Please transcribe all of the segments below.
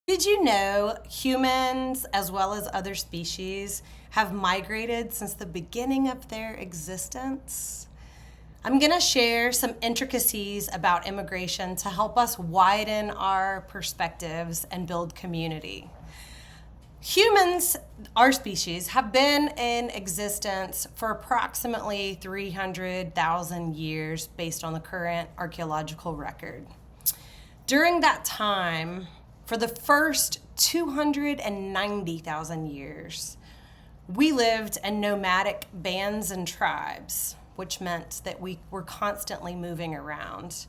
Did you know humans, as well as other species, have migrated since the beginning of their existence? I'm going to share some intricacies about immigration to help us widen our perspectives and build community. Humans, our species, have been in existence for approximately 300,000 years based on the current archaeological record. During that time, for the first 290,000 years, we lived in nomadic bands and tribes, which meant that we were constantly moving around.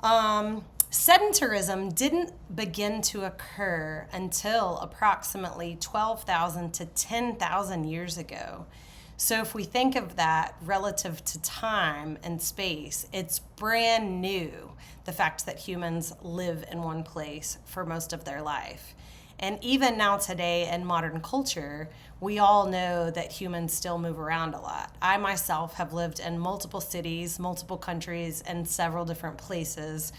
Sedentarism didn't begin to occur until approximately 12,000 to 10,000 years ago. So if we think of that relative to time and space, it's brand new, the fact that humans live in one place for most of their life. And even now today in modern culture, we all know that humans still move around a lot. I myself have lived in multiple cities, multiple countries, and several different places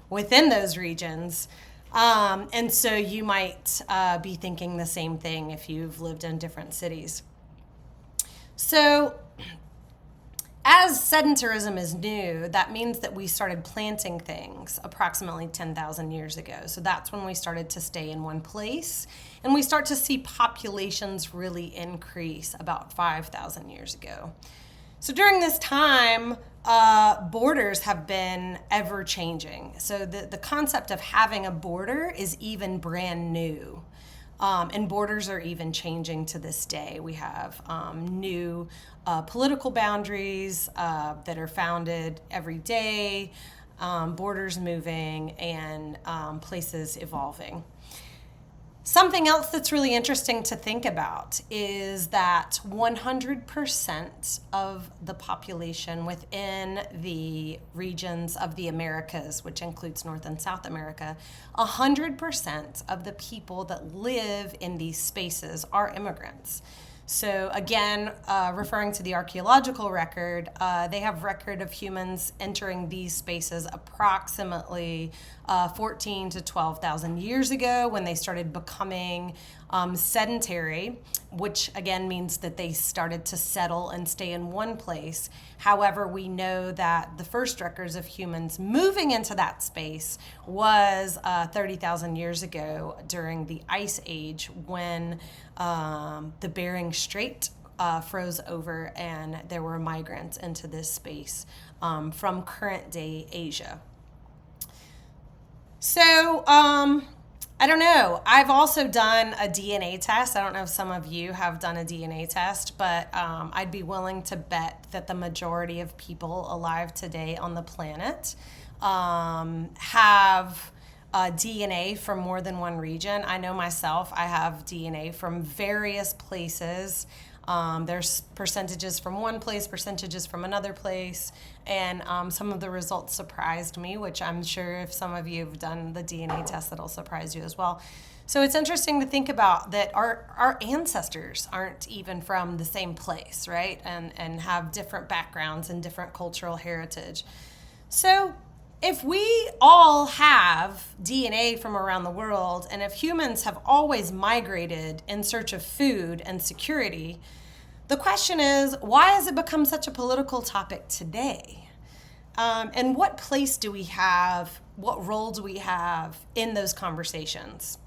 within those regions. And so you might be thinking the same thing if you've lived in different cities. So, as sedentarism is new, that means that we started planting things approximately 10,000 years ago. So that's when we started to stay in one place, and we start to see populations really increase about 5,000 years ago. So during this time, borders have been ever changing. So the concept of having a border is even brand new. And borders are even changing to this day. We have new political boundaries that are founded every day, borders moving, and places evolving. Something else that's really interesting to think about is that 100% of the population within the regions of the Americas, which includes North and South America, 100% of the people that live in these spaces are immigrants. So again, referring to the archaeological record, they have record of humans entering these spaces approximately 14 to 12,000 years ago when they started becoming sedentary, which again means that they started to settle and stay in one place. However, we know that the first records of humans moving into that space was 30,000 years ago during the Ice Age when the Bering Strait froze over and there were migrants into this space from current day Asia. So, I don't know. I've also done a DNA test. I don't know if some of you have done a DNA test, but I'd be willing to bet that the majority of people alive today on the planet have DNA from more than one region. I know myself, I have DNA from various places. There's percentages from one place, percentages from another place, and some of the results surprised me, which I'm sure if some of you have done the DNA test, that'll surprise you as well. So it's interesting to think about that our ancestors aren't even from the same place, right? And have different backgrounds and different cultural heritage. So if we all have DNA from around the world, and if humans have always migrated in search of food and security, the question is, why has it become such a political topic today? And what place do we have, what role do we have in those conversations?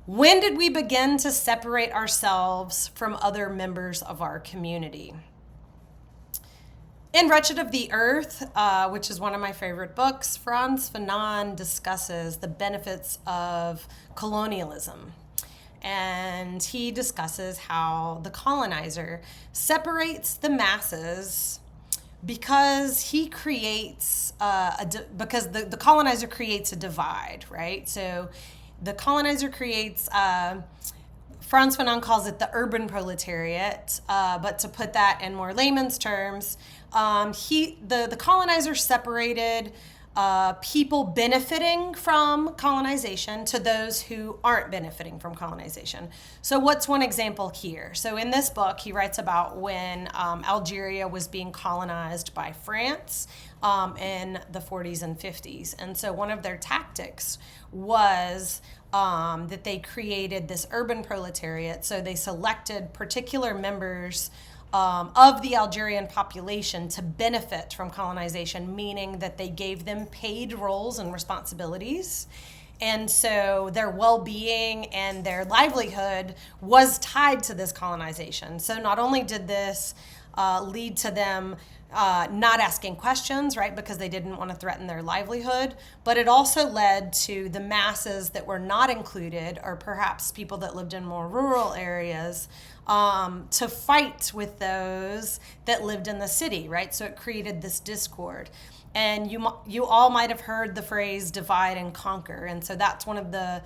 When did we begin to separate ourselves from other members of our community? In Wretched of the Earth, which is one of my favorite books, Fanon discusses the benefits of colonialism. And he discusses how the colonizer separates the masses because he creates, because the colonizer creates a divide, right? So the colonizer creates Frantz calls it the urban proletariat, but to put that in more layman's terms, the colonizer separated people benefiting from colonization to those who aren't benefiting from colonization. So what's one example here? So in this book, he writes about when Algeria was being colonized by France in the 40s and 50s. And so one of their tactics was that they created this urban proletariat. So they selected particular members of the Algerian population to benefit from colonization, meaning that they gave them paid roles and responsibilities. And so their well-being and their livelihood was tied to this colonization. So not only did this lead to them not asking questions, right, because they didn't want to threaten their livelihood, but it also led to the masses that were not included, or perhaps people that lived in more rural areas, to fight with those that lived in the city, right? So it created this discord. And you all might have heard the phrase divide and conquer. And so that's one of the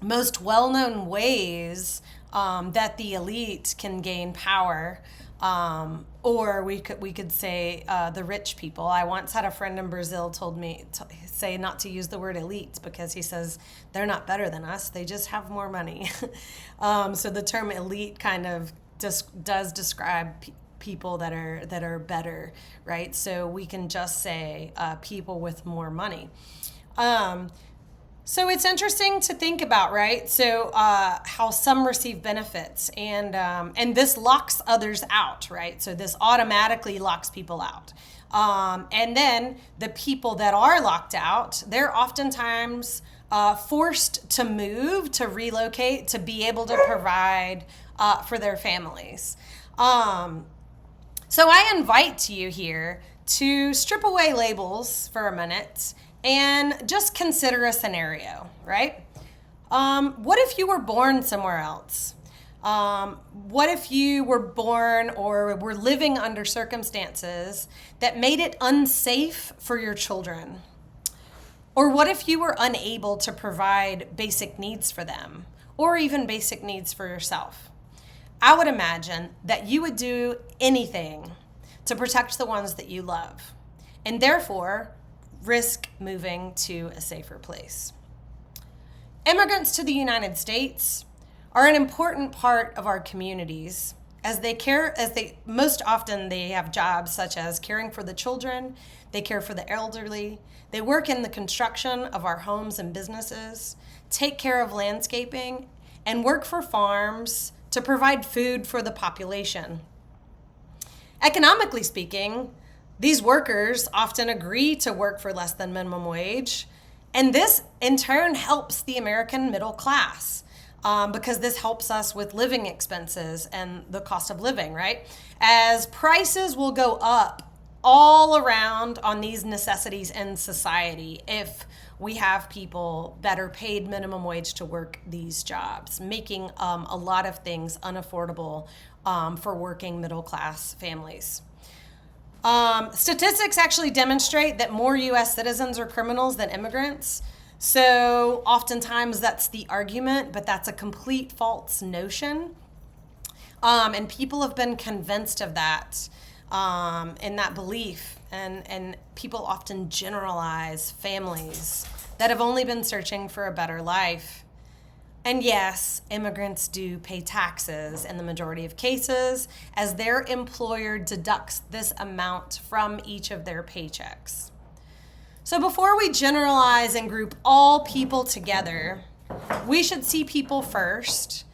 most well-known ways that the elite can gain power. Or we could say the rich people. I once had a friend in Brazil told me say not to use the word elite because he says they're not better than us. They just have more money. So the term elite kind of does describe people that are better, right? So we can just say people with more money. So it's interesting to think about, right? So how some receive benefits, and this locks others out, right? So this automatically locks people out. And then the people that are locked out, they're oftentimes forced to move, to relocate, to be able to provide for their families. So I invite you here to strip away labels for a minute and just consider a scenario, right? What if you were born somewhere else? What if you were born or were living under circumstances that made it unsafe for your children? Or what if you were unable to provide basic needs for them, or even basic needs for yourself? I would imagine that you would do anything to protect the ones that you love, and therefore risk moving to a safer place. Immigrants to the United States are an important part of our communities as they most often they have jobs such as caring for the children, they care for the elderly, they work in the construction of our homes and businesses, take care of landscaping, and work for farms to provide food for the population. Economically speaking, these workers often agree to work for less than minimum wage, and this in turn helps the American middle class because this helps us with living expenses and the cost of living, right? As prices will go up all around on these necessities in society if we have people that are paid minimum wage to work these jobs, making a lot of things unaffordable for working middle class families. Statistics actually demonstrate that more U.S. citizens are criminals than immigrants. So oftentimes that's the argument, but that's a complete false notion. And people have been convinced of that, in that belief. And people often generalize families that have only been searching for a better life. And yes, immigrants do pay taxes in the majority of cases, as their employer deducts this amount from each of their paychecks. So before we generalize and group all people together, we should see people first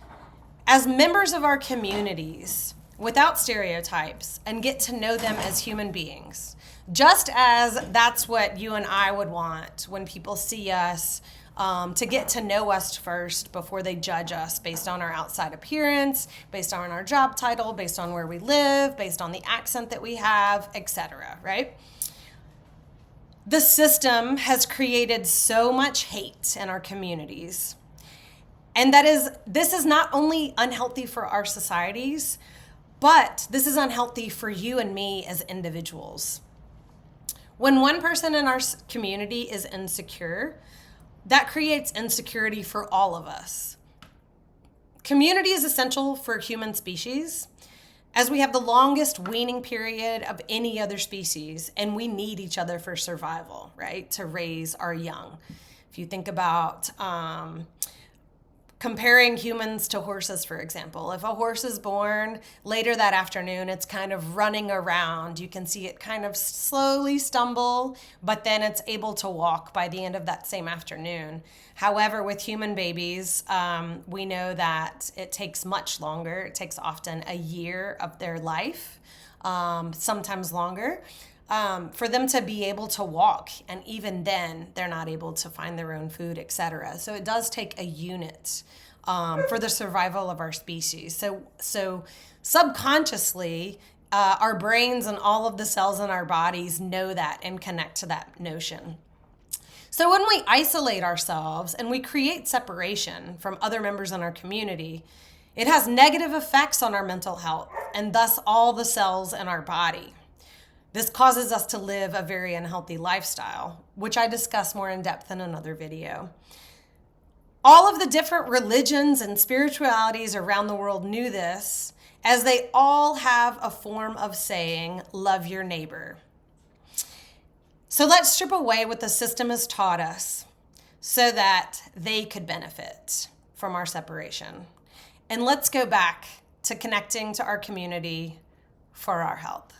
as members of our communities without stereotypes and get to know them as human beings. Just as that's what you and I would want when people see us, to get to know us first before they judge us based on our outside appearance, based on our job title, based on where we live, based on the accent that we have, etc., right? The system has created so much hate in our communities. And this is not only unhealthy for our societies, but this is unhealthy for you and me as individuals. When one person in our community is insecure, that creates insecurity for all of us. Community is essential for human species, as we have the longest weaning period of any other species, and we need each other for survival, right, to raise our young. If you think about Comparing humans to horses, for example. If a horse is born later that afternoon, it's kind of running around. You can see it kind of slowly stumble, but then it's able to walk by the end of that same afternoon. However, with human babies, we know that it takes much longer. It takes often a year of their life, sometimes longer, for them to be able to walk. And even then, they're not able to find their own food, etc. So it does take a unit for the survival of our species. So subconsciously, our brains and all of the cells in our bodies know that and connect to that notion. So when we isolate ourselves and we create separation from other members in our community, it has negative effects on our mental health and thus all the cells in our body. This causes us to live a very unhealthy lifestyle, which I discuss more in depth in another video. All of the different religions and spiritualities around the world knew this, as they all have a form of saying, love your neighbor. So let's strip away what the system has taught us so that they could benefit from our separation. And let's go back to connecting to our community for our health.